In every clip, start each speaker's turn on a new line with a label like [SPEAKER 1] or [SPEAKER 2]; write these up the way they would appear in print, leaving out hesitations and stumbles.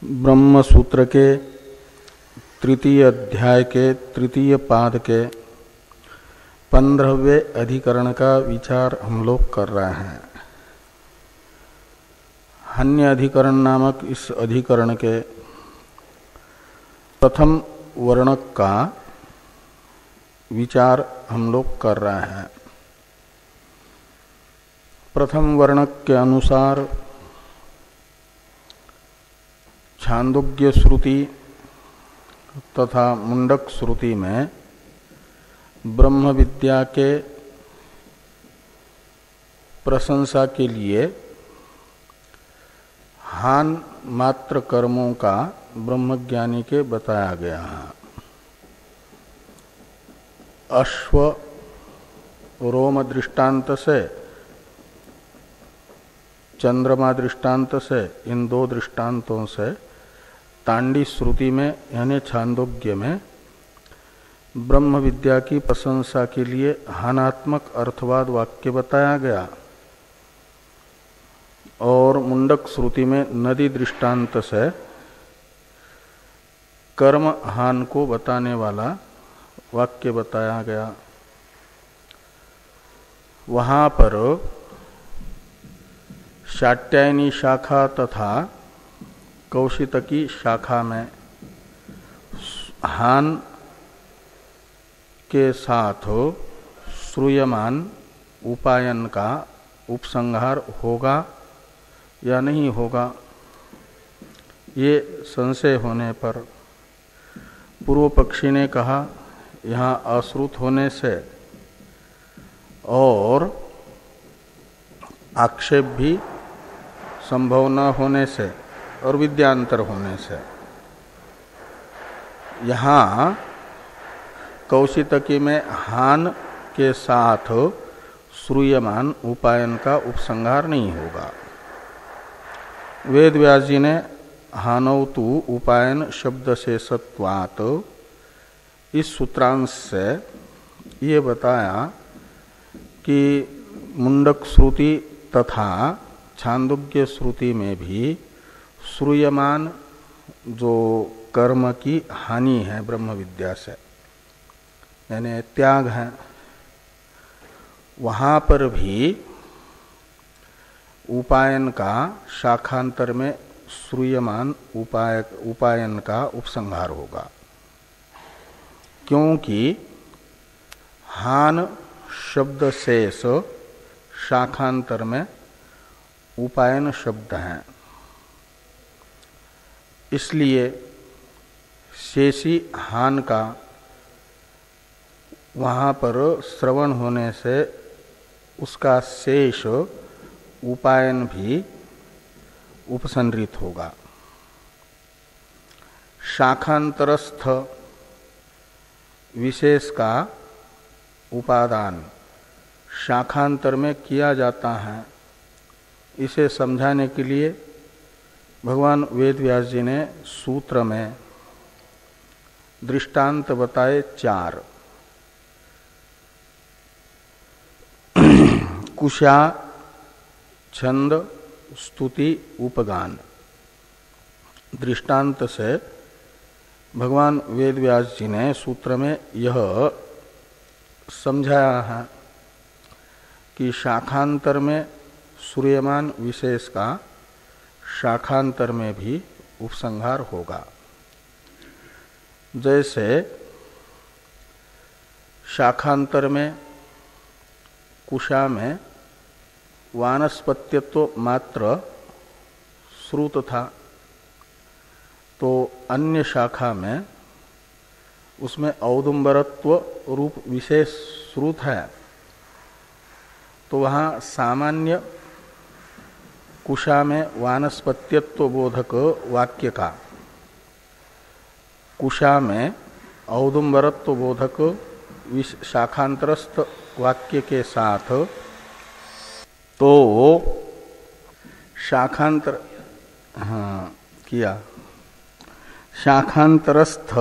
[SPEAKER 1] ब्रह्म सूत्र के तृतीय अध्याय के तृतीय पाद के 15वें अधिकरण का विचार हम लोग कर रहे हैं। हन्य अधिकरण नामक इस अधिकरण के प्रथम वर्णक का विचार हम लोग कर रहे हैं। प्रथम वर्णक के अनुसार छांदोग्य श्रुति तथा मुंडक श्रुति में ब्रह्म विद्या के प्रशंसा के लिए हान मात्र कर्मों का ब्रह्मज्ञानी के बताया गया है। अश्व रोम दृष्टांत से, चंद्रमा दृष्टांत से, इन दो दृष्टांतों से तांडी श्रुति में यानी छांदोग्य में ब्रह्म विद्या की प्रशंसा के लिए हानात्मक अर्थवाद वाक्य बताया गया और मुंडक श्रुति में नदी दृष्टांत से कर्म हान को बताने वाला वाक्य बताया गया। वहां पर शाट्यायनी शाखा तथा कौशितकी शाखा में हान के साथ श्रूयमान उपायन का उपसंहार होगा या नहीं होगा, ये संशय होने पर पूर्व पक्षी ने कहा यहाँ अश्रुत होने से और आक्षेप भी संभव न होने से और विद्यांतर होने से यहाँ कौशितकी में हान के साथ श्रूयमान उपायन का उपसंहार नहीं होगा। वेद व्यास जी ने हानौतु उपायन शब्द से सत्वात इस सूत्रांश से ये बताया कि मुंडक श्रुति तथा छांदोग्य श्रुति में भी श्रूयमान जो कर्म की हानि है ब्रह्म विद्या से यानी त्याग है, वहां पर भी उपायन का शाखांतर में श्रूयमान उपायन का उपसंहार होगा, क्योंकि हान शब्द शेष शाखांतर में उपायन शब्द हैं, इसलिए शेषी हान का वहां पर श्रवण होने से उसका शेष उपायन भी उपसंहृत होगा। शाखांतरस्थ विशेष का उपादान शाखांतर में किया जाता है, इसे समझाने के लिए भगवान वेद व्यास जी ने सूत्र में दृष्टांत बताए 4। कुशा, छंद, स्तुति, उपगान दृष्टांत से भगवान वेद व्यास जी ने सूत्र में यह समझाया है कि शाखांतर में श्रूयमान विशेष का शाखांतर में भी उपसंहार होगा। जैसे शाखांतर में कुशा में वानस्पत्यत्व मात्र श्रुत था, तो अन्य शाखा में उसमें औदुंबरत्व रूप विशेष श्रुत है, तो वहाँ सामान्य कुशा में वानस्पत्यत्व बोधक वाक्य का कुशा में औदुंबरत्व बोधक शाखांतरस्थ वाक्य के साथ तो शाखांतर किया शाखांतरस्थ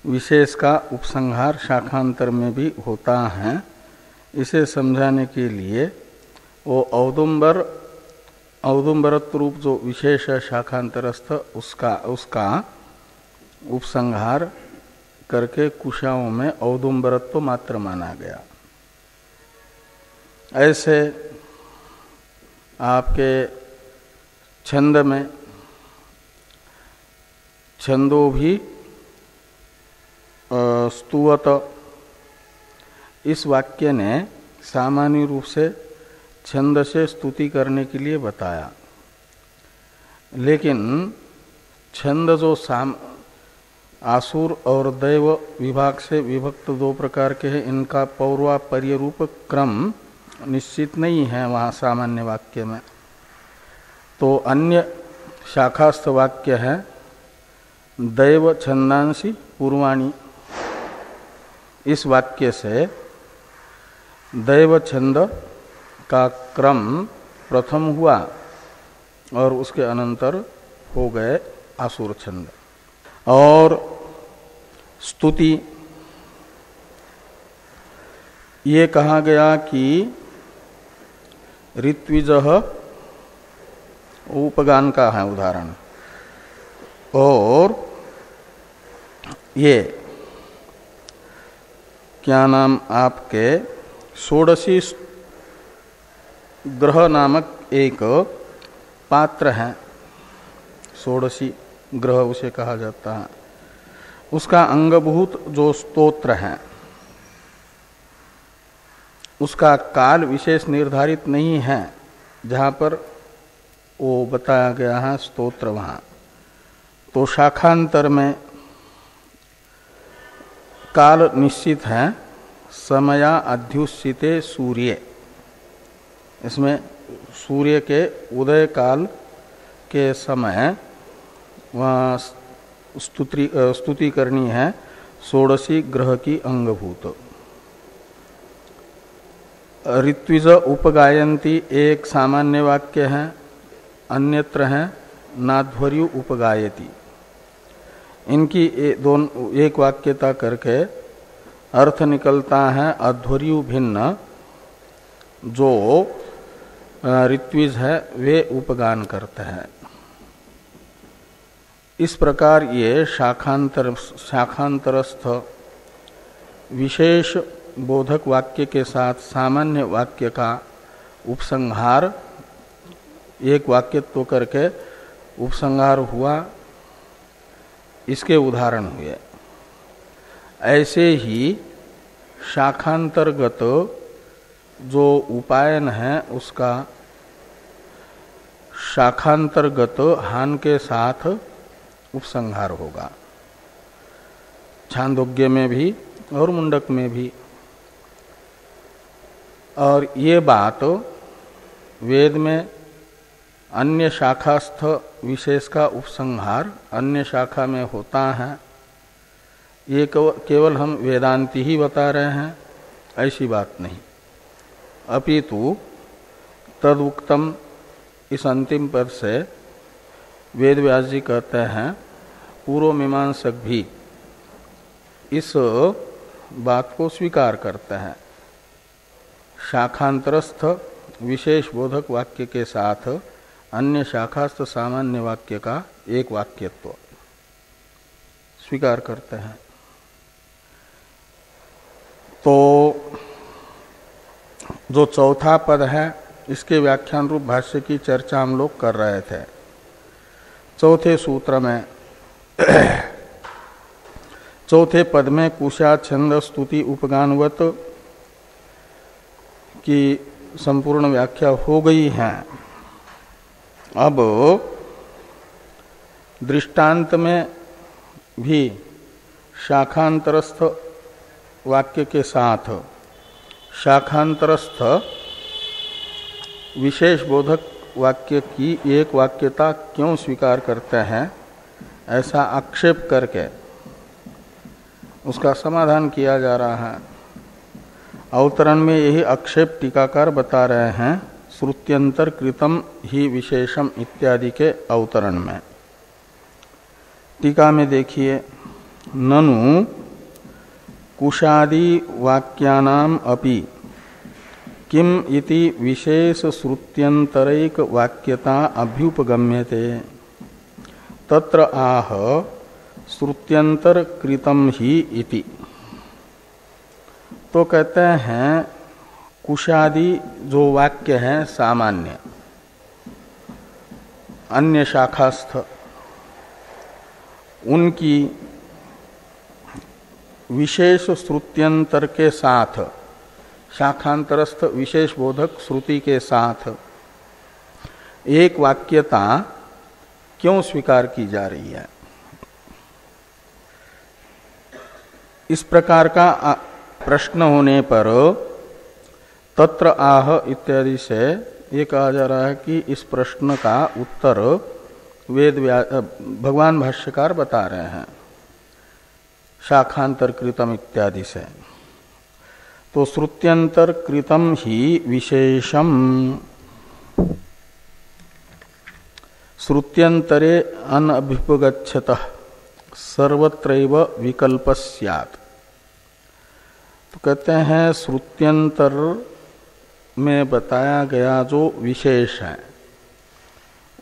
[SPEAKER 1] विशेष का उपसंहार शाखांतर में भी होता है। इसे समझाने के लिए वो औदुंबर औदुंबरत्व रूप जो विशेष शाखांतरस्थ उसका उपसंहार करके कुशाओं में औदुंबरत्व मात्र माना गया। ऐसे आपके छंद में छंदो भी स्तुवत इस वाक्य ने सामान्य रूप से छंद से स्तुति करने के लिए बताया, लेकिन छंद जो आसुर और दैव विभाग से विभक्त दो प्रकार के हैं, इनका पौर्वापर्य रूप क्रम निश्चित नहीं है वहाँ सामान्य वाक्य में। तो अन्य शाखास्थ वाक्य है दैव छंदांसी पूर्वाणी। इस वाक्य से दैव छंद का क्रम प्रथम हुआ और उसके अनंतर हो गए आसुर छंद। और स्तुति ये कहा गया कि ऋत्विजः उपगान का है उदाहरण, और ये क्या नाम आपके षोडशी ग्रह नामक एक पात्र है, षोडशी ग्रह उसे कहा जाता है, उसका अंगभूत जो स्तोत्र है उसका काल विशेष निर्धारित नहीं है, जहाँ पर वो बताया गया है स्तोत्र वहाँ। तो शाखांतर में काल निश्चित है, समया अध्युषिते सूर्य, इसमें सूर्य के उदय काल के समय वहाँ स्तुति करनी है षोडशी ग्रह की अंगभूत। ऋत्विज उपगायन्ति एक सामान्य वाक्य है, अन्यत्र है नाध्वर्यु उपगायति। इनकी एक वाक्यता करके अर्थ निकलता है अध्वर्यु भिन्न, जो ऋत्विज है वे उपगान करते हैं। इस प्रकार ये शाखांतरस्थ विशेष बोधक वाक्य के साथ सामान्य वाक्य का उपसंहार एक वाक्यत्व करके उपसंहार हुआ, इसके उदाहरण हुए। ऐसे ही शाखांतर्गत जो उपायन है उसका शाखांतर्गत हान के साथ उपसंहार होगा, छांदोग्य में भी और मुंडक में भी। और ये बात वेद में अन्य शाखास्थ विशेष का उपसंहार अन्य शाखा में होता है, ये केवल हम वेदांती ही बता रहे हैं, ऐसी बात नहीं। अपितु तदुक्तम इस अंतिम पद से वेद व्यास जी कहते हैं पूर्व मीमांसक भी इस बात को स्वीकार करते हैं, शाखांतरस्थ विशेष बोधक वाक्य के साथ अन्य शाखास्थ सामान्य वाक्य का एक वाक्यत्व स्वीकार करते हैं। तो जो चौथा पद है इसके व्याख्यान रूप भाष्य की चर्चा हम लोग कर रहे थे। चौथे सूत्र में चौथे पद में कुशा छंद स्तुति उपगानवत की संपूर्ण व्याख्या हो गई है। अब दृष्टांत में भी शाखांतरस्थ वाक्य के साथ शाखांतरस्थ विशेष बोधक वाक्य की एक वाक्यता क्यों स्वीकार करते हैं, ऐसा आक्षेप करके उसका समाधान किया जा रहा है। अवतरण में यही आक्षेप टीकाकार बता रहे हैं, श्रुत्यंतर कृतम ही विशेषम इत्यादि के अवतरण में। टीका में देखिए, ननु कुशादि वाक्यानाम अपि किम इति विशेष श्रुत्यंतरैक वाक्यता अभ्युपगम्यते तत्र आह श्रुत्यंतर कृतम ही इति। तो कहते हैं कुशादि जो वाक्य हैं सामान्य अन्य शाखास्थ, उनकी विशेष श्रुत्यंतर के साथ, शाखांतरस्थ विशेष बोधक श्रुति के साथ एक वाक्यता क्यों स्वीकार की जा रही है? इस प्रकार का प्रश्न होने पर तत्र आह इत्यादि से ये कहा जा रहा है कि इस प्रश्न का उत्तर भगवान भाष्यकार बता रहे हैं शाखांतर कृतम इत्यादि से। तो श्रुत्यंतर कृतम ही विशेषम, श्रुत्यंतरे अनभिपगच्छतः सर्वत्रैव विकल्प स्यात्। तो कहते हैं श्रुत्यंतर में बताया गया जो विशेष है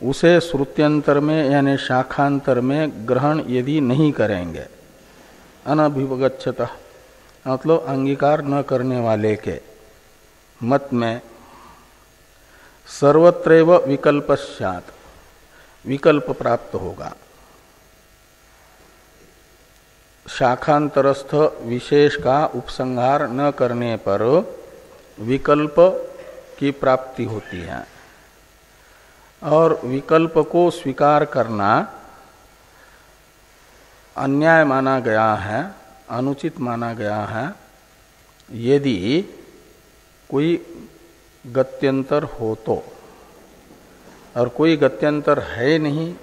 [SPEAKER 1] उसे श्रुत्यंतर में यानी शाखांतर में ग्रहण यदि नहीं करेंगे, अनभिपगच्छतः मतलब अंगीकार न करने वाले के मत में, सर्वत्रैव विकल्प स्यात्, विकल्प प्राप्त होगा। शाखांतरस्थ विशेष का उपसंहार न करने पर विकल्प की प्राप्ति होती है, और विकल्प को स्वीकार करना अन्याय माना गया है, अनुचित माना गया है यदि कोई गत्यंतर हो तो, और कोई गत्यंतर है नहीं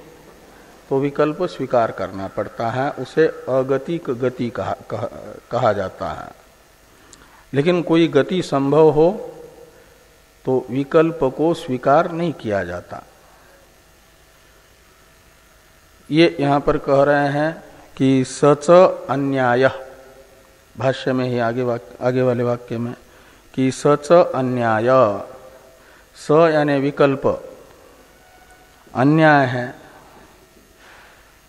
[SPEAKER 1] तो विकल्प स्वीकार करना पड़ता है, उसे अगतिक गति कहा जाता है। लेकिन कोई गति संभव हो तो विकल्प को स्वीकार नहीं किया जाता। ये यहाँ पर कह रहे हैं कि सच अन्याय, भाष्य में ही आगे वाले वाक्य में कि सच अन्याय, स यानी विकल्प अन्याय है,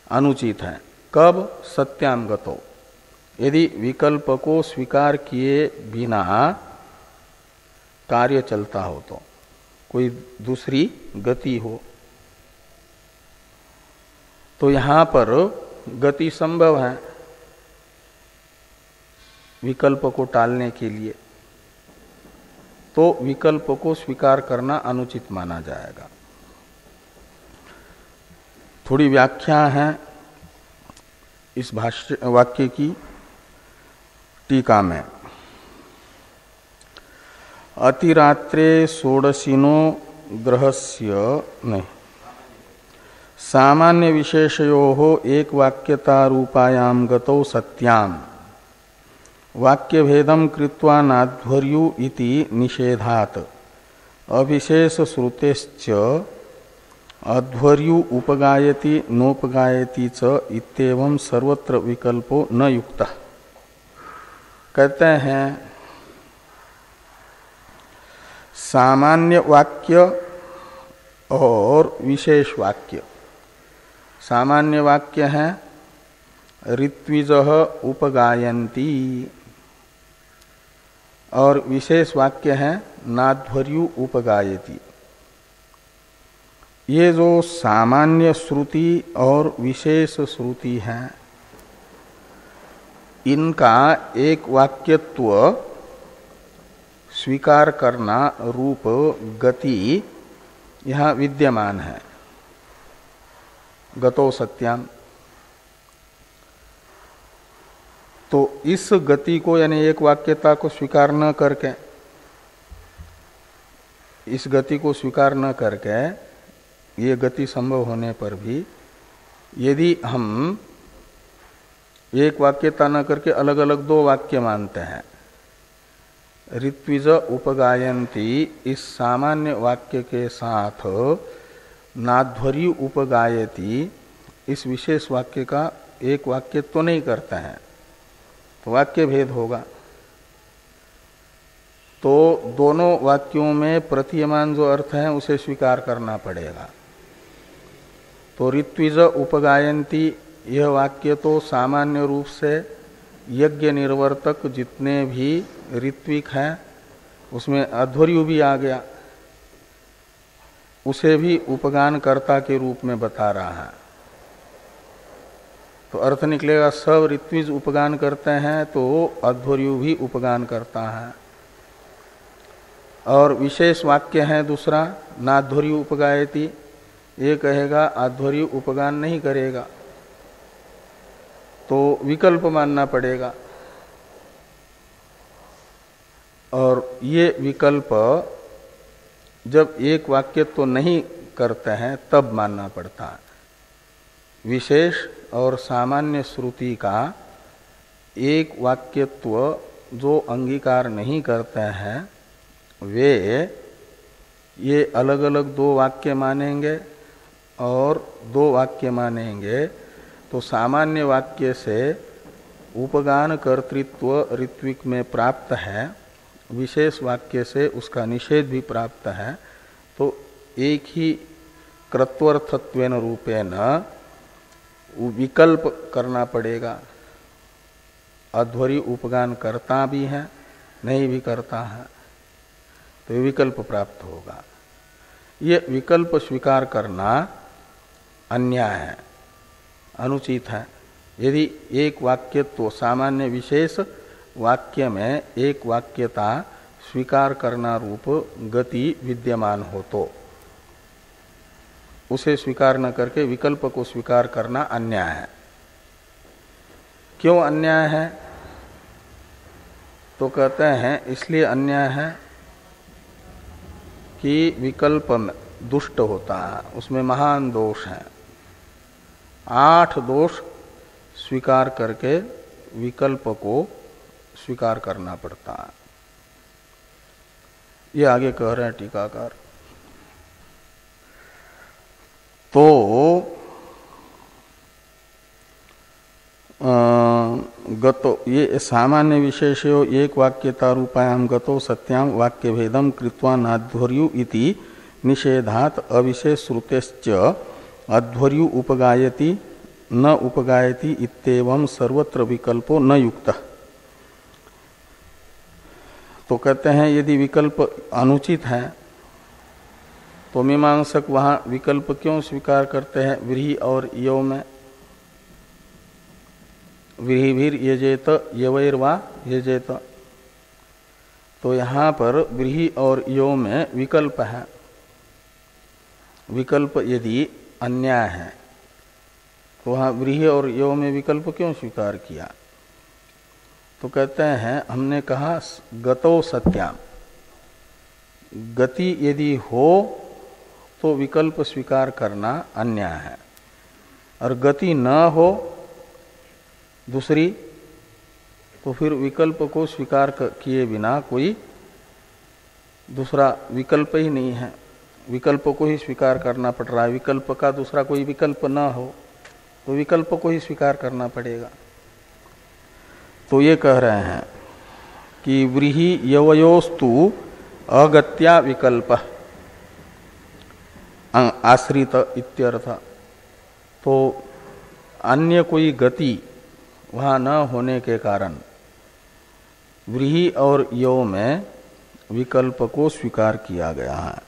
[SPEAKER 1] अनुचित है। कब? सत्यामगतो, यदि विकल्प को स्वीकार किए बिना कार्य चलता हो तो, कोई दूसरी गति हो तो यहां पर गति संभव है विकल्प को टालने के लिए, तो विकल्प को स्वीकार करना अनुचित माना जाएगा। थोड़ी व्याख्या है इस भाष्य वाक्य की टीका में। अतिरात्रे षोडशिनो ग्रहस्य नहीं, सामान्य विशेषयोः एक वाक्यता रूपायाम गतौ सत्याम वाक्य भेदम कृत्वा नाध्वर्यु इति निषेधात् अविशेष श्रुतेश्च अध्वर्यु उपगायति नोपगायति च इत्येवं सर्वत्र विकल्पो न युक्तः। कहते हैं सामान्य वाक्य और विशेष वाक्य। सामान्य वाक्य है ऋत्विजः उपगायन्ति, और विशेष वाक्य है नाध्वर्यु उपगायति। ये जो सामान्य श्रुति और विशेष श्रुति है, इनका एक वाक्यत्व स्वीकार करना रूप गति यहाँ विद्यमान है, गतो सत्याम। तो इस गति को यानी एक वाक्यता को स्वीकार न करके, इस गति को स्वीकार न करके, ये गति संभव होने पर भी यदि हम एक वाक्यता न करके अलग अलग दो वाक्य मानते हैं, ऋत्विज उपगायन्ति इस सामान्य वाक्य के साथ नाध्वर्यु उपगायति इस विशेष वाक्य का एक वाक्य तो नहीं करते हैं, तो वाक्य भेद होगा। तो दोनों वाक्यों में प्रतीयमान जो अर्थ है उसे स्वीकार करना पड़ेगा। तो ऋत्विज उपगायंती यह वाक्य तो सामान्य रूप से यज्ञ निर्वर्तक जितने भी ऋत्विक हैं उसमें अध्वर्यु भी आ गया, उसे भी उपगान कर्ता के रूप में बता रहा है। तो अर्थ निकलेगा सब ऋत्विज उपगान करते हैं तो अध्वर्यु भी उपगान करता है। और विशेष वाक्य है दूसरा नाध्वर्यु उपगायति, ये कहेगा अध्वर्यु उपगान नहीं करेगा, तो विकल्प मानना पड़ेगा। और ये विकल्प जब एक वाक्य तो नहीं करते हैं तब मानना पड़ता है। विशेष और सामान्य श्रुति का एक वाक्यत्व जो अंगीकार नहीं करते हैं वे ये अलग अलग दो वाक्य मानेंगे और दो वाक्य मानेंगे, तो सामान्य वाक्य से उपगान कर्तृत्व ऋत्विक में प्राप्त है, विशेष वाक्य से उसका निषेध भी प्राप्त है, तो एक ही कृत्वर्थत्वेन रूपेण विकल्प करना पड़ेगा। अध्वर्यु उपगान करता भी है नहीं भी करता है, तो विकल्प प्राप्त होगा। ये विकल्प स्वीकार करना अन्याय है, अनुचित है। यदि एक वाक्य तो सामान्य विशेष वाक्य में एक वाक्यता स्वीकार करना रूप गति विद्यमान हो तो उसे स्वीकार न करके विकल्प को स्वीकार करना अन्याय है। क्यों अन्याय है? तो कहते हैं इसलिए अन्याय है कि विकल्प में दुष्ट होता है, उसमें महान दोष है। 8 दोष स्वीकार करके विकल्प को स्वीकार करना पड़ता है। ये आगे कह रहे हैं टीकाकार। तो गतो ये सामान्य विशेषयो एक वाक्यता रूपायाम गतो सत्याम वाक्य भेदम कृत्वा नाध्वर्यु इति निषेधात अविशेष श्रुतेश्च अध्वर्यु उपगायति न उपगायति इत्येवं सर्वत्र विकल्पो न युक्तः। तो कहते हैं यदि विकल्प अनुचित है तो मीमांसक वहां विकल्प क्यों स्वीकार करते हैं? व्रीहि और यो में व्रीहिभिर यजेत यवैर्वा यजेत, तो यहाँ पर व्रीहि और यो में विकल्प है। विकल्प यदि अन्याय है तो वहाँ व्रीहि और यो में विकल्प क्यों स्वीकार किया? तो कहते हैं हमने कहा गतो सत्याम, गति यदि हो तो विकल्प स्वीकार करना अन्याय है, और गति न हो दूसरी तो फिर विकल्प को स्वीकार किए बिना कोई दूसरा विकल्प ही नहीं है, विकल्प को ही स्वीकार करना पड़ रहा है। विकल्प का दूसरा कोई विकल्प न हो तो विकल्प को ही स्वीकार करना पड़ेगा। तो ये कह रहे हैं कि व्रीहि यवयोस्तु अगत्या विकल्प आश्रित इत्यर्थ। तो अन्य कोई गति वहाँ न होने के कारण व्रीहि और यो में विकल्प को स्वीकार किया गया है।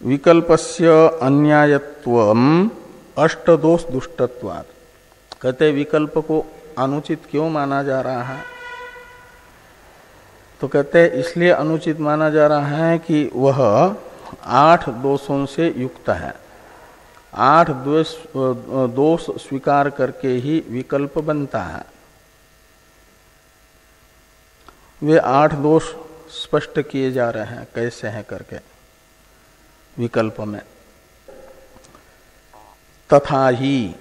[SPEAKER 1] विकल्पस्य अन्यायत्वम अष्टदोष दुष्टत्वात्, कहते विकल्प को अनुचित क्यों माना जा रहा है? तो कहते इसलिए अनुचित माना जा रहा है कि वह 8 दोषों से युक्त है। 8 दोष स्वीकार करके ही विकल्प बनता है। वे 8 दोष स्पष्ट किए जा रहे हैं कैसे हैं करके विकल्प में। तथा ही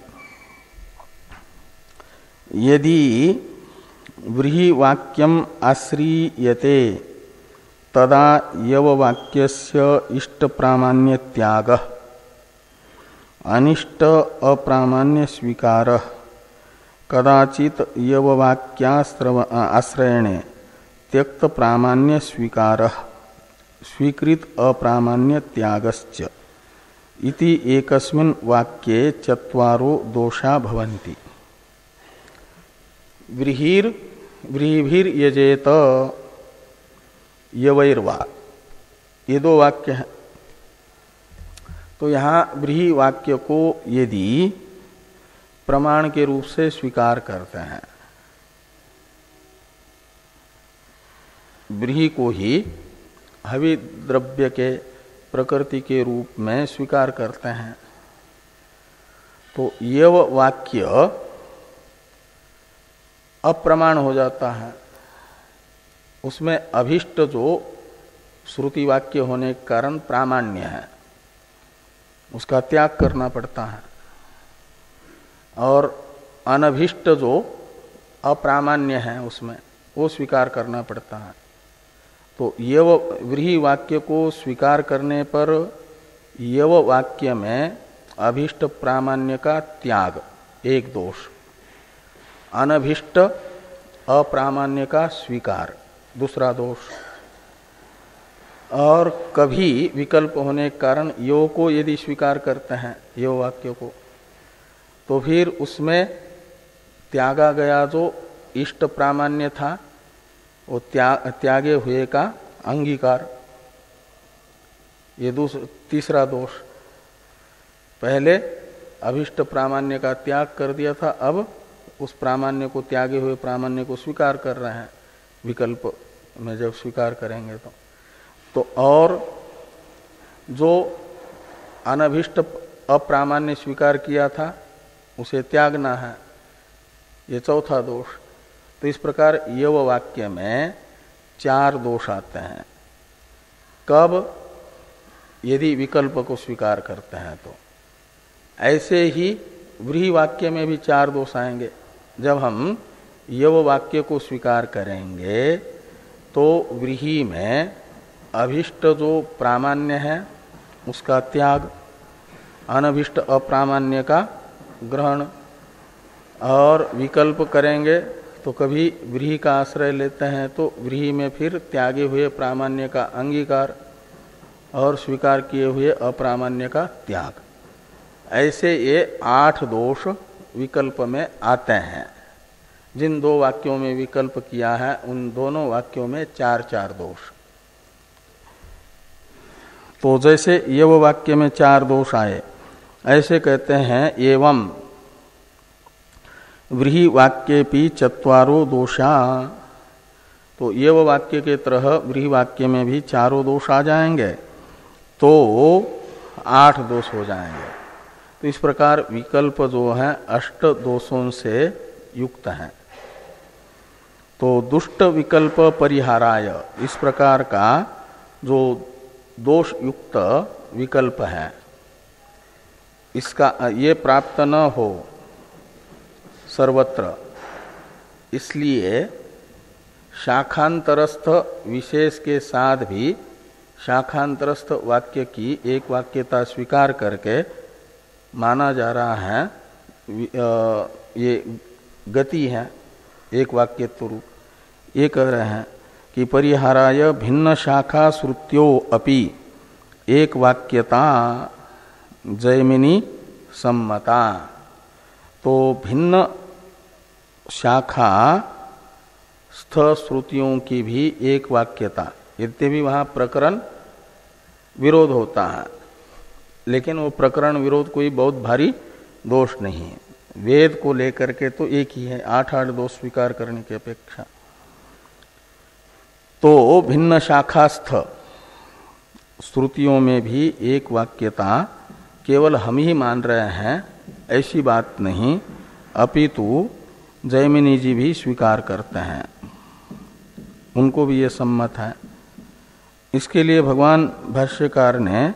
[SPEAKER 1] यदि व्रीहि वाक्यम आश्रीयते तदा यव वाक्यस्य इष्ट प्रामाण्य त्यागः अनिष्ट अप्रामाण्य स्वीकारः कदाचित यववाक्याश्रयणे त्यक्त प्रामाण्य स्वीकारः स्वीकृत अप्रामाण्य त्यागश्च इति एकस्मिन् वाक्ये चत्वारो दोषा भवन्ति। व्रीहिभिर यजेत यवैर्वा, ये दो वाक्य हैं। तो यहाँ व्रीहि वाक्य को यदि प्रमाण के रूप से स्वीकार करते हैं, व्रीहि को ही हवि द्रव्य के प्रकृति के रूप में स्वीकार करते हैं, तो यह वाक्य अप्रमाण हो जाता है। उसमें अभिष्ट जो श्रुति वाक्य होने के कारण प्रामाण्य है, उसका त्याग करना पड़ता है, और अनभिष्ट जो अप्रामाण्य है उसमें वो स्वीकार करना पड़ता है। तो यव व्रीहि वाक्य को स्वीकार करने पर यव वाक्य में अभिष्ट प्रामाण्य का त्याग एक दोष, अनभिष्ट अप्रामाण्य का स्वीकार दूसरा दोष, और कभी विकल्प होने के कारण यो को यदि स्वीकार करते हैं यो वाक्य को, तो फिर उसमें त्यागा गया जो इष्ट प्रामाण्य था वो त्यागे हुए का अंगीकार, ये तीसरा दोष। पहले अभिष्ट प्रामाण्य का त्याग कर दिया था, अब उस प्रामाण्य को त्यागे हुए प्रामाण्य को स्वीकार कर रहे हैं विकल्प में जब स्वीकार करेंगे तो और जो अनभिष्ट अप्रामाण्य स्वीकार किया था उसे त्यागना है, ये चौथा दोष। तो इस प्रकार यव वाक्य में चार दोष आते हैं। कब? यदि विकल्प को स्वीकार करते हैं तो। ऐसे ही व्रीहि वाक्य में भी चार दोष आएंगे। जब हम यव वाक्य को स्वीकार करेंगे तो व्रीहि में अभिष्ट जो प्रामाण्य है उसका त्याग, अनभिष्ट अप्रामाण्य का ग्रहण, और विकल्प करेंगे तो कभी व्रीहि का आश्रय लेते हैं तो व्रीहि में फिर त्यागे हुए प्रामाण्य का अंगीकार और स्वीकार किए हुए अप्रामाण्य का त्याग। ऐसे ये 8 दोष विकल्प में आते हैं। जिन दो वाक्यों में विकल्प किया है उन दोनों वाक्यों में 4-4 दोष। तो जैसे यव वाक्य में 4 दोष आए, ऐसे कहते हैं एवं व्रीहि वाक्येपि चत्वारो दोषा। तो यव वाक्य के तरह व्रीहि वाक्य में भी चारों दोष आ जाएंगे तो 8 दोष हो जाएंगे। तो इस प्रकार विकल्प जो है 8 दोषों से युक्त है। तो दुष्ट विकल्प परिहाराय, इस प्रकार का जो दोष युक्त विकल्प है इसका ये प्राप्त न हो सर्वत्र, इसलिए शाखांतरस्थ विशेष के साथ भी शाखांतरस्थ वाक्य की एक वाक्यता स्वीकार करके माना जा रहा है ये गति है एक वाक्यत्व रूप। ये कह रहे हैं कि परिहाराय भिन्न शाखा श्रुत्यो अपि एक वाक्यता जैमिनी सम्मता। तो भिन्न शाखा स्थ श्रुतियों की भी एक वाक्यता, यद्यपि वहाँ प्रकरण विरोध होता है लेकिन वो प्रकरण विरोध कोई बहुत भारी दोष नहीं है। वेद को लेकर के तो एक ही है, 8-8 दोष स्वीकार करने की अपेक्षा। तो भिन्न शाखास्थ श्रुतियों में भी एक वाक्यता केवल हम ही मान रहे हैं ऐसी बात नहीं, अपितु जैमिनी जी भी स्वीकार करते हैं, उनको भी ये सम्मत है। इसके लिए भगवान भाष्यकार ने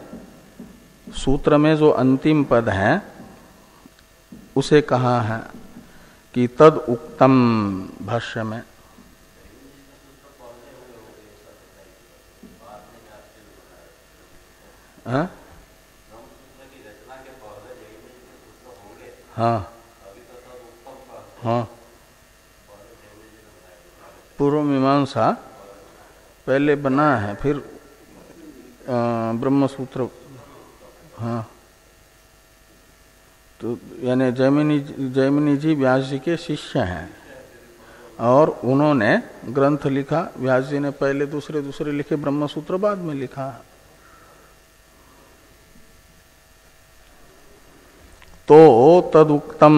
[SPEAKER 1] सूत्र में जो अंतिम पद है उसे कहा है कि तद उक्तम भाष्य में। हाँ हाँ, पूर्व मीमांसा पहले बना है, फिर ब्रह्म सूत्र। हाँ, तो यानी जैमिनी जी व्यास जी के शिष्य हैं और उन्होंने ग्रंथ लिखा। व्यास जी ने पहले दूसरे लिखे, ब्रह्म सूत्र बाद में लिखा। तो तदुक्तम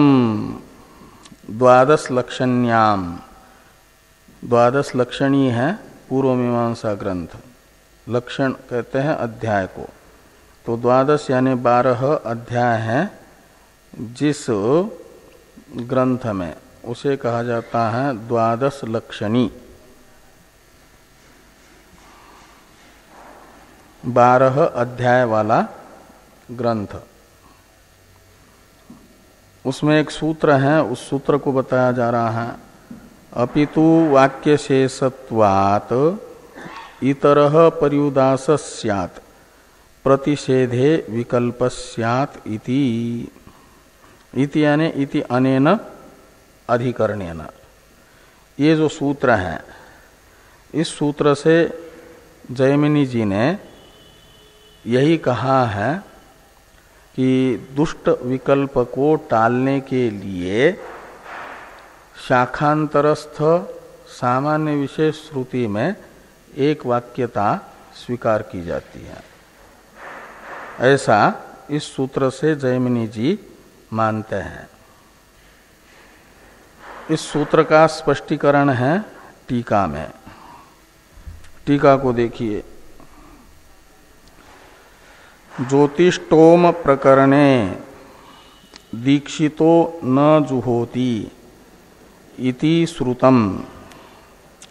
[SPEAKER 1] द्वादश लक्षण्याम, द्वादश लक्षणी है पूर्व मीमांसा ग्रंथ, लक्षण कहते हैं अध्याय को। तो द्वादश यानी 12 अध्याय हैं जिस ग्रंथ में, उसे कहा जाता है द्वादश लक्षणी। 12 अध्याय वाला ग्रंथ। उसमें एक सूत्र है, उस सूत्र को बताया जा रहा है। अपितु वाक्य शेषत्वात् इतरः पर्युदास स्यात् प्रतिषेधे विकल्प स्यात् इति। इति यानी इति अनेन अधिकरणेन। ये जो सूत्र है, इस सूत्र से जैमिनी जी ने यही कहा है कि दुष्ट विकल्प को टालने के लिए शाखांतरस्थ सामान्य विशेष श्रुति में एक वाक्यता स्वीकार की जाती है। ऐसा इस सूत्र से जैमिनी जी मानते हैं। इस सूत्र का स्पष्टीकरण है टीका में। टीका को देखिए। ज्योतिष्टोम प्रकरणे दीक्षितो न जुहोति इति श्रुतम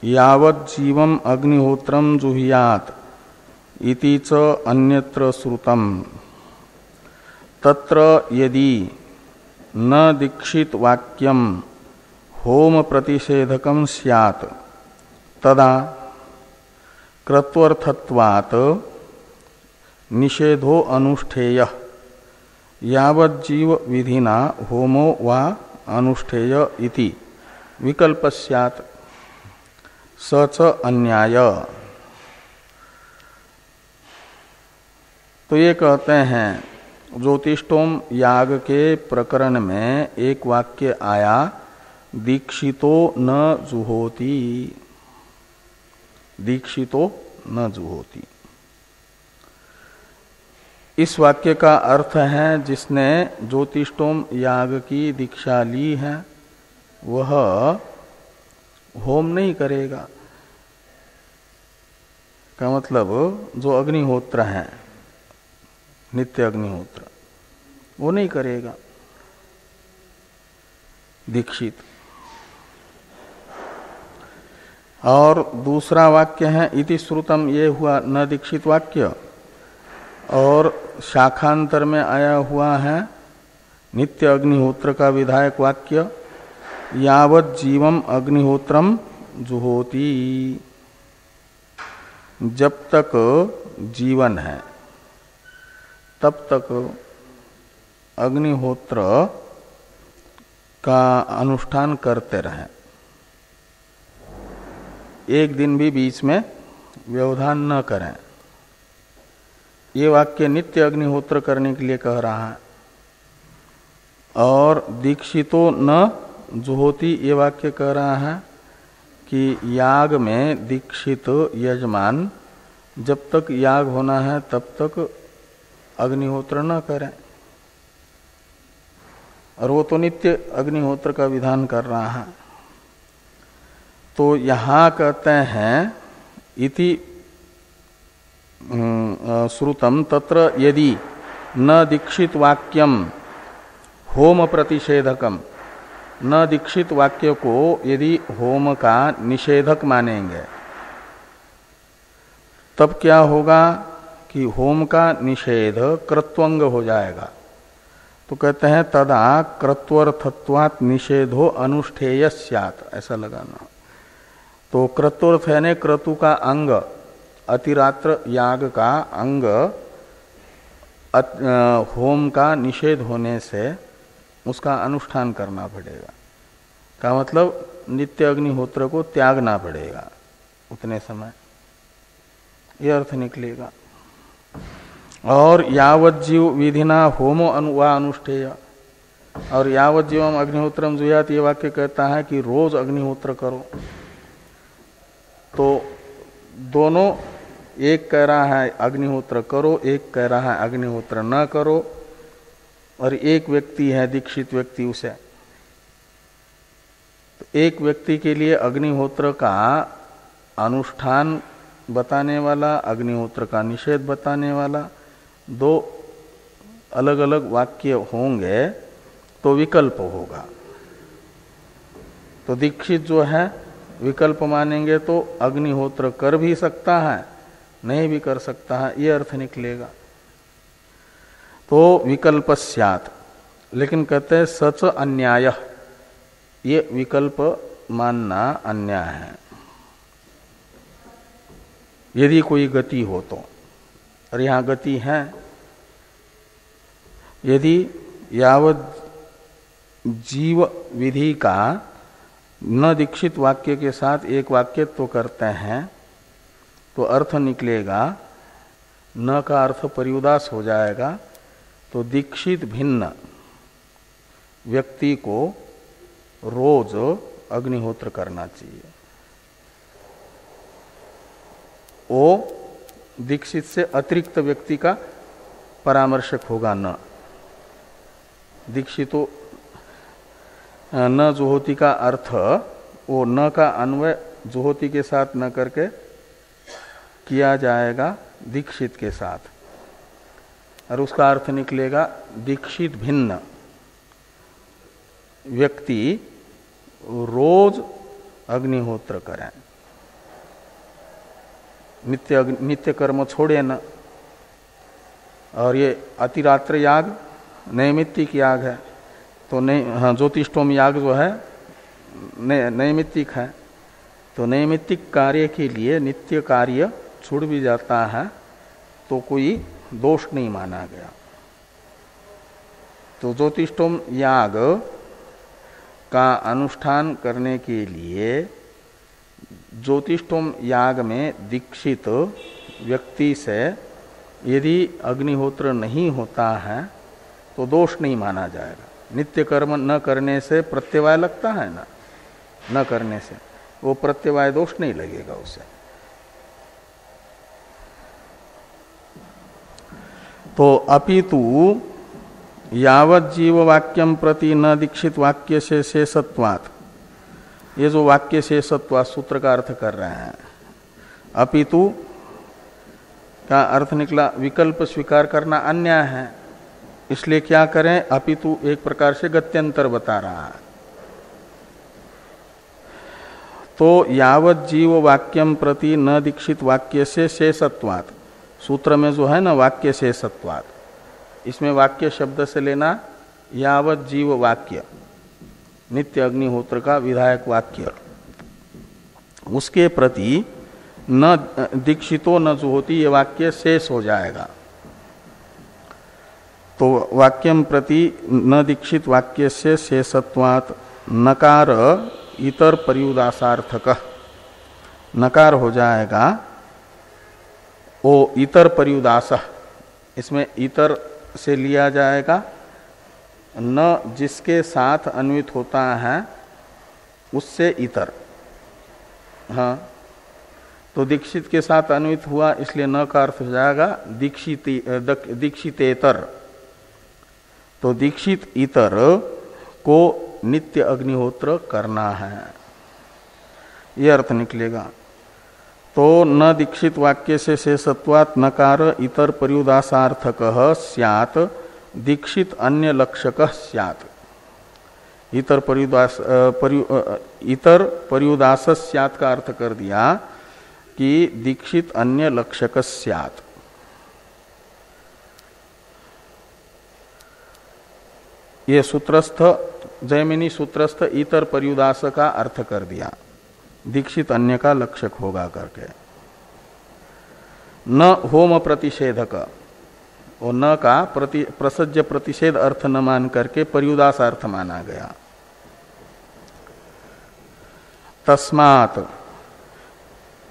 [SPEAKER 1] यावत् जीवम अग्निहोत्रम जुहियात इति च अन्यत्र श्रुतम तत्र यदि न दीक्षित वाक्यम होम प्रतिषेधकम स्यात् तदा कृत्वर्थत्वात् निषेधो अनुष्ठेय यावत् जीव विधिना होमो वा अनुष्ठेय इति विकल्प स्यात् स च अन्याय। तो ये कहते हैं ज्योतिष्टोम याग के प्रकरण में एक वाक्य आया, दीक्षितो न जुहोति, दीक्षितो न जुहोति। इस वाक्य का अर्थ है जिसने ज्योतिष्टोम याग की दीक्षा ली है वह होम नहीं करेगा। का मतलब जो अग्निहोत्र है, नित्य अग्निहोत्र, वो नहीं करेगा दीक्षित। और दूसरा वाक्य है इति श्रुतम, ये हुआ न दीक्षित वाक्य। और शाखांतर में आया हुआ है नित्य अग्निहोत्र का विधायक वाक्य, यावत् जीवम अग्निहोत्रम जुहोति, जब तक जीवन है तब तक अग्निहोत्र का अनुष्ठान करते रहें, एक दिन भी बीच में व्यवधान न करें। ये वाक्य नित्य अग्निहोत्र करने के लिए कह रहा है। और दीक्षितो न जुहोति, ये वाक्य कह रहा है कि याग में दीक्षित यजमान जब तक याग होना है तब तक अग्निहोत्र न करें। और वो तो नित्य अग्निहोत्र का विधान कर रहा है। तो यहां कहते हैं इति श्रुतम तत्र यदि न दीक्षित वाक्यम होम प्रतिषेधकम, न दीक्षित वाक्य को यदि होम का निषेधक मानेंगे तब क्या होगा कि होम का निषेध कृत्वंग हो जाएगा। तो कहते हैं तदा कृत्वर्थत्वात् निषेधो अनुष्ठेय स्यात्, ऐसा लगाना। तो कृत्वर्थ यानी क्रतु का अंग, अतिरात्र याग का अंग होम का निषेध होने से उसका अनुष्ठान करना पड़ेगा। का मतलब नित्य अग्निहोत्र को त्यागना पड़ेगा उतने समय, ये अर्थ निकलेगा। और यावत जीव विधिना होमो वा अनुष्ठेय, और यावत जीवम अग्निहोत्रम जुयात, ये वाक्य कहता है कि रोज अग्निहोत्र करो। तो दोनों, एक कह रहा है अग्निहोत्र करो, एक कह रहा है अग्निहोत्र न करो, और एक व्यक्ति है दीक्षित व्यक्ति, उसे तो एक व्यक्ति के लिए अग्निहोत्र का अनुष्ठान बताने वाला, अग्निहोत्र का निषेध बताने वाला दो अलग अलग वाक्य होंगे तो विकल्प होगा। तो दीक्षित जो है विकल्प मानेंगे तो अग्निहोत्र कर भी सकता है, नहीं भी कर सकता है, ये अर्थ निकलेगा। तो विकल्प स्यात्, लेकिन कहते हैं सच अन्याय, ये विकल्प मानना अन्याय है यदि कोई गति हो तो। और यहां गति है, यदि यावत जीव विधि का न दीक्षित वाक्य के साथ एक वाक्य तो करते हैं तो अर्थ निकलेगा, न का अर्थ पर्युदास हो जाएगा, तो दीक्षित भिन्न व्यक्ति को रोज अग्निहोत्र करना चाहिए। वो दीक्षित से अतिरिक्त व्यक्ति का परामर्शक होगा। न दीक्षितो न जुहोती का अर्थ, वो न का अन्वय जुहोती के साथ न करके किया जाएगा दीक्षित के साथ, और उसका अर्थ निकलेगा दीक्षित भिन्न व्यक्ति रोज अग्निहोत्र करें, नित्य कर्म छोड़े न। और ये अतिरात्र याग नैमित्तिक याग है, तो हाँ, ज्योतिष्टोम याग जो है नैमित्तिक है, तो नैमित्तिक कार्य के लिए नित्य कार्य छूट भी जाता है तो कोई दोष नहीं माना गया। तो ज्योतिष्टोम याग का अनुष्ठान करने के लिए ज्योतिष्टोम याग में दीक्षित व्यक्ति से यदि अग्निहोत्र नहीं होता है तो दोष नहीं माना जाएगा। नित्य कर्म न करने से प्रत्यवाय लगता है ना, न करने से वो प्रत्यवाय दोष नहीं लगेगा उसे। तो अपितु यावत जीव वाक्यम प्रति न दीक्षित वाक्य से शेषत्वात्, ये जो वाक्य शेषत्वात् सूत्र का अर्थ कर रहे हैं, अपितु का अर्थ निकला विकल्प स्वीकार करना अन्याय है, इसलिए क्या करें, अपितु एक प्रकार से गत्यंतर बता रहा है। तो यावत जीव वाक्यम प्रति न दीक्षित वाक्य से शेषत्वात्, सूत्र में जो है ना वाक्य शेषत्वात्, इसमें वाक्य शब्द से लेना यावत जीव वाक्य, नित्य अग्निहोत्र का विधायक वाक्य, उसके प्रति न दीक्षितो न जुहोती, ये वाक्य शेष हो जाएगा। तो वाक्यम प्रति न दीक्षित वाक्य से शेषत्वात् नकार इतर पर्युदासार्थक, नकार हो जाएगा ओ इतर पर्युदास, इसमें इतर से लिया जाएगा न जिसके साथ अन्वित होता है उससे इतर। हाँ, तो दीक्षित के साथ अन्वित हुआ इसलिए न का अर्थ हो जाएगा दीक्षितेतर। तो दीक्षित इतर को नित्य अग्निहोत्र करना है, यह अर्थ निकलेगा। तो न दीक्षित वाक्य से शेषत्वात् नकार इतर पर्युदासार्थक स्यात् दीक्षित अन्य लक्षक स्यात्। इतर पर्युदास स्यात् का अर्थ कर दिया कि दीक्षित अन्य लक्षक स्यात्। ये सूत्रस्थ जैमिनी सूत्रस्थ इतर पर्युदास का अर्थ कर दिया, दीक्षित अन्य का लक्षक होगा करके। न होम प्रतिषेधक, और न का प्रसज्य प्रतिषेध अर्थ न मान करके पर्युदास अर्थ माना गया। तस्मात्,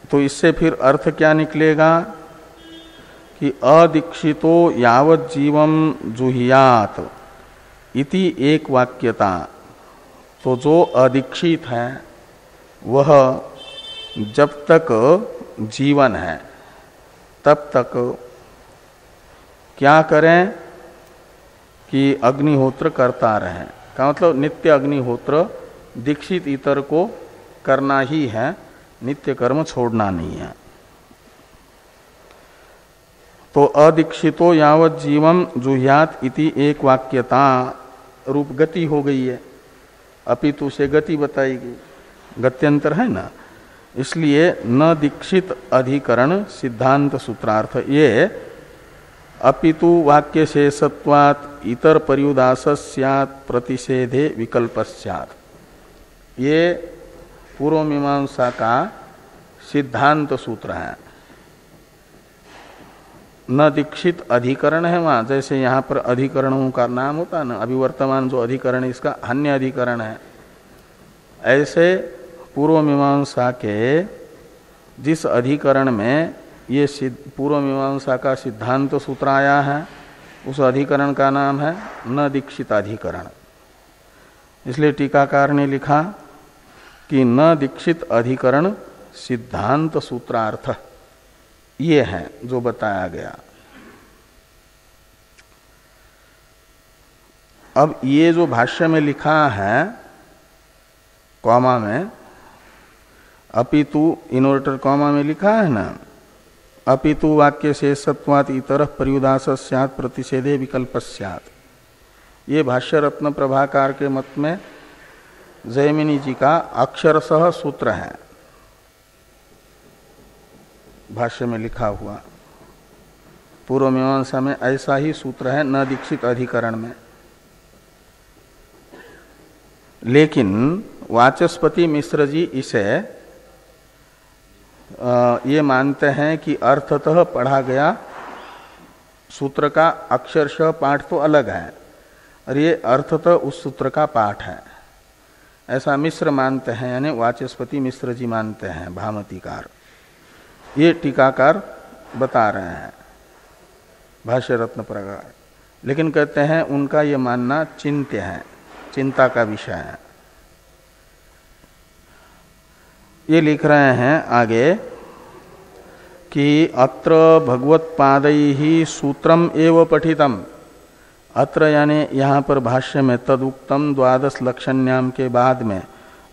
[SPEAKER 1] तो इससे फिर अर्थ क्या निकलेगा कि अदीक्षितो यावत जीवम जुहियात इति एक वाक्यता। तो जो अदीक्षित है वह जब तक जीवन है तब तक क्या करें कि अग्निहोत्र करता रहे, का मतलब नित्य अग्निहोत्र दीक्षित इतर को करना ही है, नित्य कर्म छोड़ना नहीं है। तो अदीक्षितो यावत जीवम जुह्यात इति एक वाक्यता रूप गति हो गई है, अपितु से गति बताई गई, गत्यंतर है ना, इसलिए न दीक्षित अधिकरण सिद्धांत सूत्रार्थ। ये अपितु वाक्य शेषत्वात् इतर पर्युदास स्यात् प्रतिषेधे विकल्प स्यात्, ये पूर्व मीमांसा का सिद्धांत सूत्र है। न दीक्षित अधिकरण है वहां, जैसे यहाँ पर अधिकरणों का नाम होता है ना, अभी वर्तमान जो अधिकरण इसका अन्य अधिकरण है, ऐसे पूर्व मीमांसा के जिस अधिकरण में ये पूर्व मीमांसा का सिद्धांत सूत्र आया है उस अधिकरण का नाम है न दीक्षित अधिकरण। इसलिए टीकाकार ने लिखा कि न दीक्षित अधिकरण सिद्धांत सूत्रार्थ ये है जो बताया गया। अब ये जो भाष्य में लिखा है कॉमा में, अपितु इनवर्टर कॉमा में लिखा है ना, अपितु वाक्य शेषत्वात् इतर पर्युदास स्यात् प्रतिषेधे विकल्प स्यात्, ये भाष्य रत्न प्रभाकार के मत में जयमिनी जी का अक्षरशः सूत्र है, भाष्य में लिखा हुआ। पूर्व मीमांसा में ऐसा ही सूत्र है न दीक्षित अधिकरण में। लेकिन वाचस्पति मिश्र जी इसे ये मानते हैं कि अर्थतः पढ़ा गया सूत्र का अक्षरशः पाठ तो अलग है और ये अर्थतः उस सूत्र का पाठ है, ऐसा मिश्र मानते हैं, यानी वाचस्पति मिश्र जी मानते हैं, भामतीकार। ये टीकाकार बता रहे हैं भाष्य रत्न प्रकार। लेकिन कहते हैं उनका ये मानना चिंत्य है, चिंता का विषय है। ये लिख रहे हैं आगे कि अत्र भगवत्पादैहि सूत्रम एव पठितम, अत्र यानी यहाँ पर भाष्य में तदुक्तम द्वादश लक्षण्याम के बाद में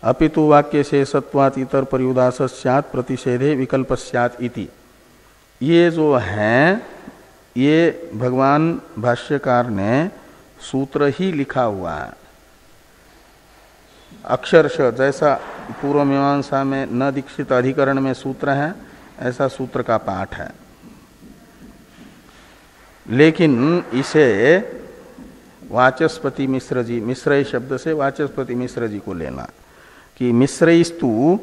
[SPEAKER 1] अपितु वाक्य शेषत्वात् इतर पर्युदास स्यात् प्रतिषेधे विकल्प स्यात् इति, ये जो हैं ये भगवान भाष्यकार ने सूत्र ही लिखा हुआ है अक्षरशः, जैसा पूर्व मीमांसा में न दीक्षित अधिकरण में सूत्र है ऐसा सूत्र का पाठ है। लेकिन इसे वाचस्पति मिश्र जी, मिश्रई शब्द से वाचस्पति मिश्र जी को लेना कि मिश्रईस्तु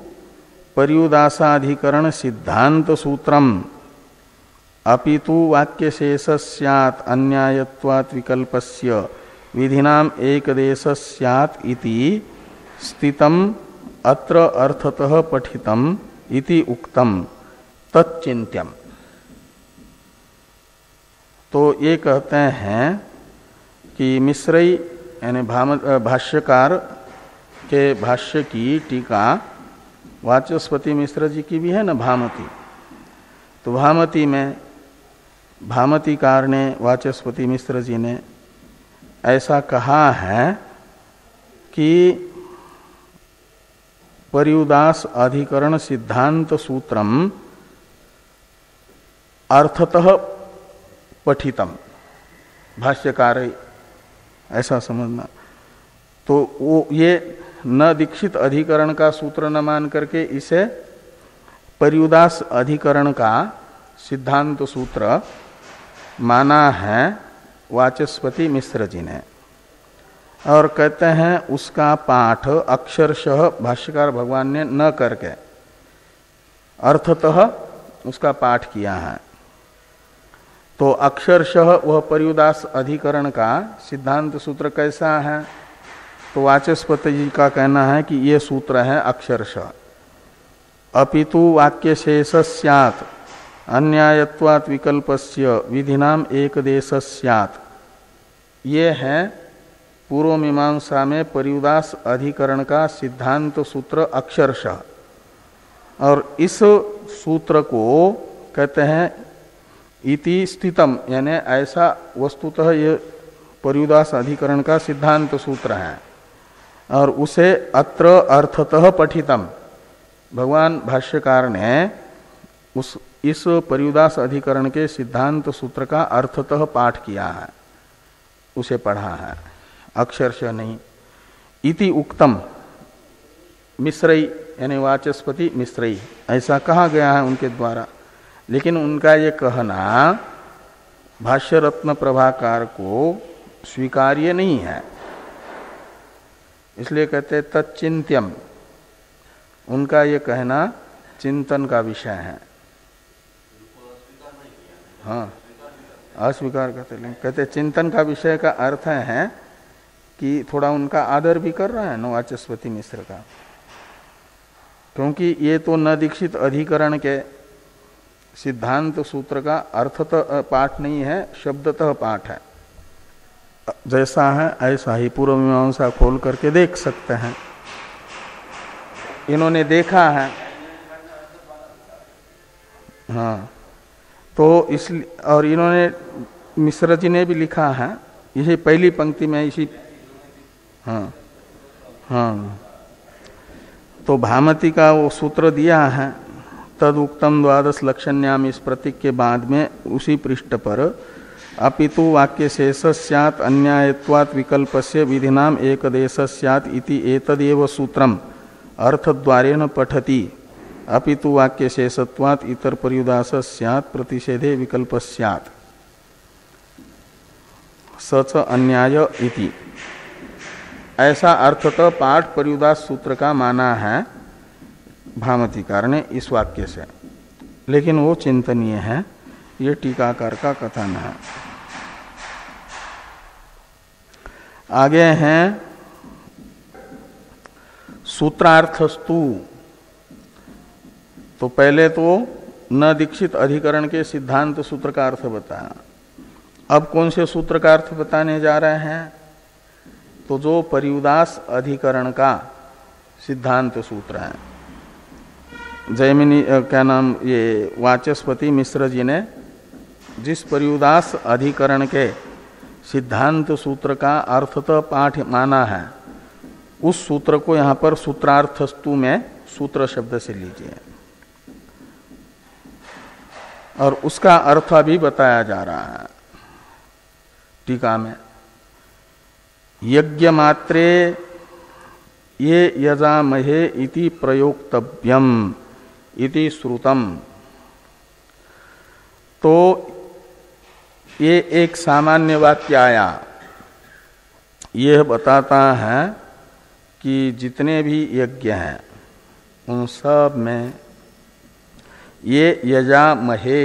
[SPEAKER 1] पर्युदासाधिकरण सिद्धांत सूत्रम अपितु वाक्य शेष स्यात् अन्यायत्वात् विकल्पस्य विधिनाम एकदेश स्यात् इति स्थितम अत्र अर्थतः पठितम इति उक्तम तच्चिंत्यम। तो ये कहते हैं कि मिश्रई यानी भाष्यकार के भाष्य की टीका वाचस्पति मिश्र जी की भी है ना, भामती। तो भामती में भामतीकार ने, वाचस्पति मिश्र जी ने ऐसा कहा है कि पर्युदास अधिकरण सिद्धांत सूत्रम अर्थतः पठितम, भाष्यकार ऐसा समझना। तो वो ये न दीक्षित अधिकरण का सूत्र न मान करके इसे पर्युदास अधिकरण का सिद्धांत सूत्र माना है वाचस्पति मिश्र जी ने, और कहते हैं उसका पाठ अक्षरशः भाष्यकार भगवान ने न करके अर्थतः उसका पाठ किया है। तो अक्षरशः वह पर्युदास अधिकरण का सिद्धांत सूत्र कैसा है? तो वाचस्पति जी का कहना है कि ये सूत्र है अक्षरशः, अपितु वाक्य शेष स्यात् अन्यायत्वात् विकल्पस्य विधिनाम एक देश स्यात्। ये है पूर्व मीमांसा में पर्युदास अधिकरण का सिद्धांत सूत्र अक्षरशः। और इस सूत्र को कहते हैं इति स्थितम, यानी ऐसा वस्तुतः ये पर्युदास अधिकरण का सिद्धांत सूत्र है। और उसे अत्र अर्थतः पठितम, भगवान भाष्यकार ने इस पर्युदास अधिकरण के सिद्धांत सूत्र का अर्थतः पाठ किया है, उसे पढ़ा है, अक्षरशः नहीं। इति उक्तम मिश्रई, यानी वाचस्पति मिश्रई, ऐसा कहा गया है उनके द्वारा। लेकिन उनका ये कहना भाष्य रत्न प्रभाकार को स्वीकार्य नहीं है, इसलिए कहते तच्चिंत्यम, उनका ये कहना चिंतन का विषय है। हाँ, अस्वीकार करते, लेकिन कहते चिंतन का विषय का अर्थ है कि थोड़ा उनका आदर भी कर रहा है न वाचस्पति मिश्र का, क्योंकि ये तो न दीक्षित अधिकरण के सिद्धांत सूत्र का अर्थतः पाठ नहीं है, शब्दतः पाठ है। जैसा है ऐसा ही पूर्व मीमांसा खोल करके देख सकते हैं, इन्होंने देखा है। हाँ, तो इसलिए, और इन्होंने मिश्र जी ने भी लिखा है इसी पहली पंक्ति में, इसी हाँ हाँ, तो भामती का वो सूत्र दिया है तद उक्तम द्वादश लक्षण्याम, इस प्रतीक के बाद में उसी पृष्ठ पर अपितु वाक्य शेष स्यात् अन्यायत्वात् विकल्पस्य विधिनाम एक देश स्यात् इति एतदेव सूत्रम अर्थद्वारेण पठति। अपितु वाक्य शेषत्वात् इतर पर्युदास स्यात् प्रतिषेधे विकल्प स्यात् सच अन्याय इति। ऐसा अर्थतः पाठ पर्युदास सूत्र का माना है भामतीकार ने इस वाक्य से, लेकिन वो चिंतनीय है, ये टीकाकार का कथन है। आगे हैं सूत्रार्थस्तु। तो पहले तो न दीक्षित अधिकरण के सिद्धांत सूत्र का अर्थ बताया, अब कौन से सूत्र का अर्थ बताने जा रहे हैं? तो जो पर्युदास अधिकरण का सिद्धांत सूत्र है, जैमिनी क्या नाम, ये वाचस्पति मिश्र जी ने जिस पर्युदास अधिकरण के सिद्धांत सूत्र का अर्थतः पाठ माना है, उस सूत्र को यहाँ पर सूत्रार्थस्तु में सूत्र शब्द से लीजिए, और उसका अर्थ अभी बताया जा रहा है टीका में। यज्ञ मात्रे ये यजामहे इति प्रयोक्तव्यम इति श्रुतम। तो ये एक सामान्य वाक्य आया, यह बताता है कि जितने भी यज्ञ हैं उन सब में ये यजामहे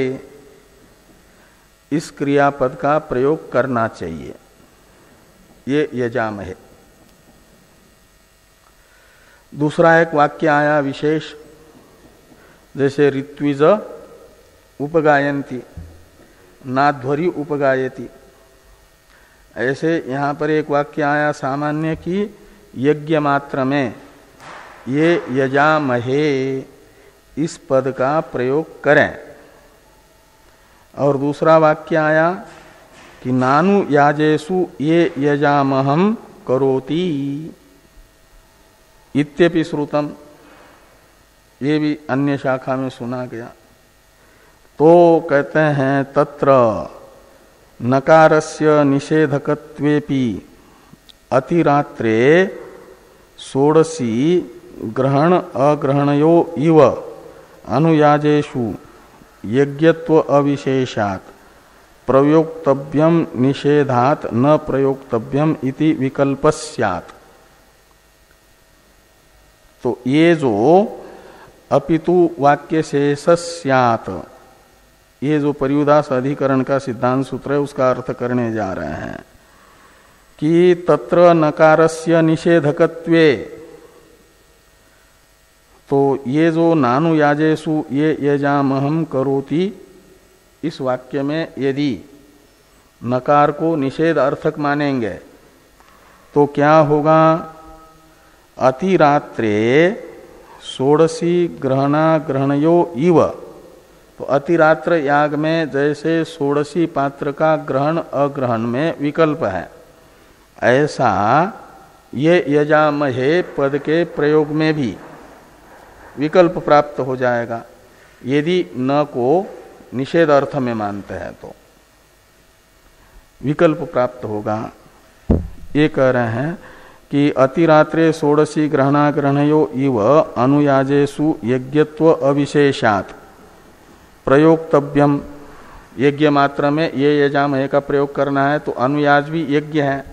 [SPEAKER 1] इस क्रियापद का प्रयोग करना चाहिए। ये यजामहे। दूसरा एक वाक्य आया विशेष, जैसे ऋत्विज उपगायन्ति, नाध्वरी उपगायति, ऐसे यहाँ पर एक वाक्य आया सामान्य कि यज्ञ मात्र में ये यजामहे इस पद का प्रयोग करें। और दूसरा वाक्य आया कि नानु याजेषु ये यजामहं करोति इत्यपि श्रुतम, ये भी अन्य शाखा में सुना गया। तो कहते हैं तत्र नकारस्य निषेधकत्वेपि अतिरात्रे षोडशी ग्रहण अग्रहणयो इव अनुयाजेषु यज्ञत्व अविशेषात् प्रयोक्तव्यम निषेधात् न प्रयोक्तव्यम इति विकल्पस्यात्। तो ये जो अपितु वाक्य शेषस्यात्, ये जो पर्युदास अधिकरण का सिद्धांत सूत्र है उसका अर्थ करने जा रहे हैं कि तत्र नकारस्य निषेधकत्वे, तो ये जो नानु याजेसु ये यजामहम करोति, इस वाक्य में यदि नकार को निषेध अर्थक मानेंगे तो क्या होगा? अतिरात्रे षोडशी ग्रहणा ग्रहणयो इव। तो अतिरात्र याग में जैसे षोडशी पात्र का ग्रहण अग्रहण में विकल्प है, ऐसा ये यजामहे पद के प्रयोग में भी विकल्प प्राप्त हो जाएगा यदि न को निषेध अर्थ में मानते हैं तो विकल्प प्राप्त होगा। ये कह रहे हैं कि अतिरात्रे षोडशी ग्रहणा ग्रहणयो इव अनुयाजेषु यज्ञत्व अविशेषात् प्रयोक्तव्यम। यज्ञ मात्र में ये यजामहे का प्रयोग करना है तो अनुयाज भी यज्ञ है,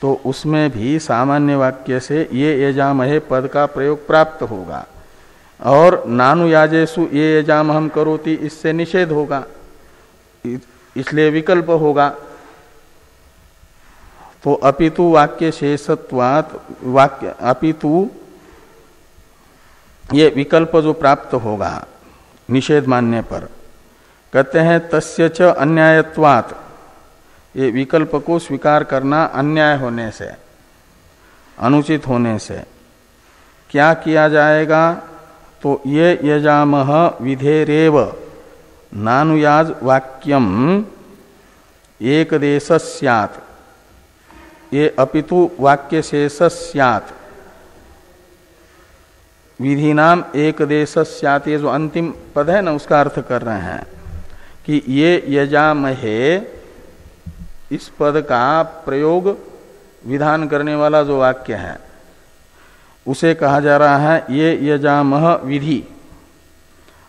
[SPEAKER 1] तो उसमें भी सामान्य वाक्य से ये यजामहे पद का प्रयोग प्राप्त होगा। और नानुयाजेषु ये यजामहम करोति, इससे निषेध होगा, इसलिए विकल्प होगा। तो अपितु वाक्य शेषत्वात् वाक्य अपितु ये विकल्प जो प्राप्त होगा निषेध मानने पर, कहते हैं तस्य च अन्यायत्वात्, ये विकल्प को स्वीकार करना अन्याय होने से, अनुचित होने से क्या किया जाएगा? तो ये यजामह विधेरेव नानुयाज वाक्यम एकदेश स्यात्, ये अपितु वाक्य शेष स्यात् विधि नाम एक देश स्यात्। ये जो अंतिम पद है ना, उसका अर्थ कर रहे हैं कि ये यजामहे, इस पद का प्रयोग विधान करने वाला जो वाक्य है उसे कहा जा रहा है ये यजामह विधि,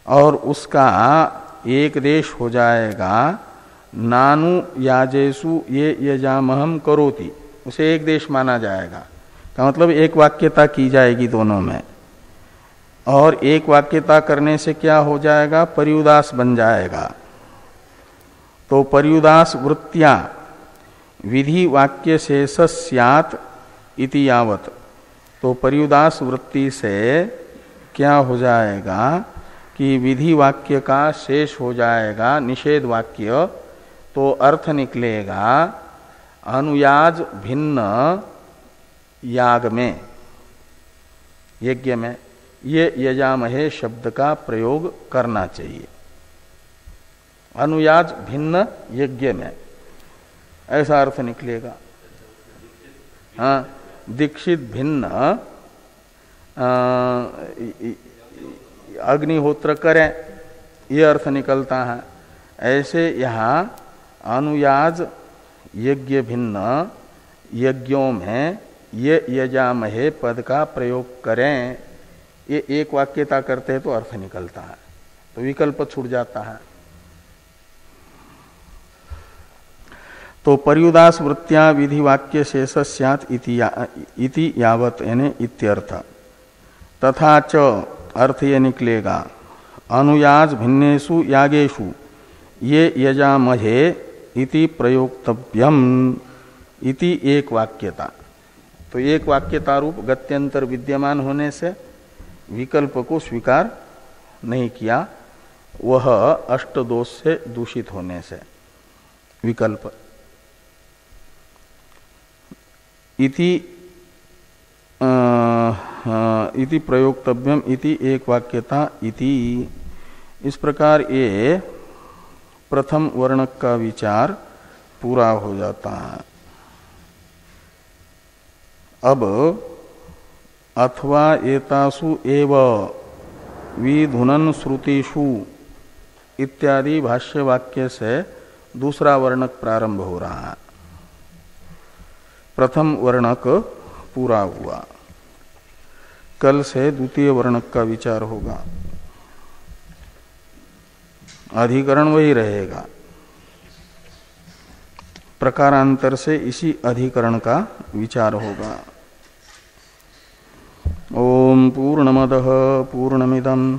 [SPEAKER 1] और उसका एक देश हो जाएगा नानु याजेसु ये यजामहम करोति, उसे एक देश माना जाएगा। का मतलब एक वाक्यता की जाएगी दोनों में, और एक वाक्यता करने से क्या हो जाएगा? पर्युदास बन जाएगा। तो पर्युदास वृत्त्या विधि वाक्य शेष स्यात् इति यावत्, तो पर्युदास वृत्ति से क्या हो जाएगा कि विधि वाक्य का शेष हो जाएगा निषेध वाक्य, तो अर्थ निकलेगा अनुयाज भिन्न याग में, यज्ञ में ये यजामहे शब्द का प्रयोग करना चाहिए। अनुयाज भिन्न यज्ञ में, ऐसा अर्थ निकलेगा। हाँ, दीक्षित भिन्न अग्निहोत्र करें, ये अर्थ निकलता है। ऐसे यहाँ अनुयाज यज्ञ भिन्न यज्ञों में ये यजामहे पद का प्रयोग करें, ये एक वाक्यता करते हैं तो अर्थ निकलता है, तो विकल्प छूट जाता है। तो पर्युदास वृत्त्या विधि वाक्य शेष स्यात् इति यावत् यानी इत्यर्थ। तथा च अर्थ ये निकलेगा अनुयाज भिन्नेषु यागेषु ये यजामहे इति प्रयोक्तव्यम इति एक वाक्यता। तो एक वाक्यता रूप गत्यंतर विद्यमान होने से विकल्प को स्वीकार नहीं किया, वह अष्टदोष से दूषित होने से विकल्प। इति प्रयोक्तव्यम इति एक वाक्यता इति। इस प्रकार ये प्रथम वर्णक का विचार पूरा हो जाता है। अब अथवा एतासु एव विधुनन श्रुतिषु इत्यादि भाष्य वाक्य से दूसरा वर्णक प्रारंभ हो रहा है। प्रथम वर्णक पूरा हुआ, कल से द्वितीय वर्णक का विचार होगा। अधिकरण वही रहेगा, प्रकारांतर से इसी अधिकरण का विचार होगा। ओम पूर्णमदः पूर्णमिदम्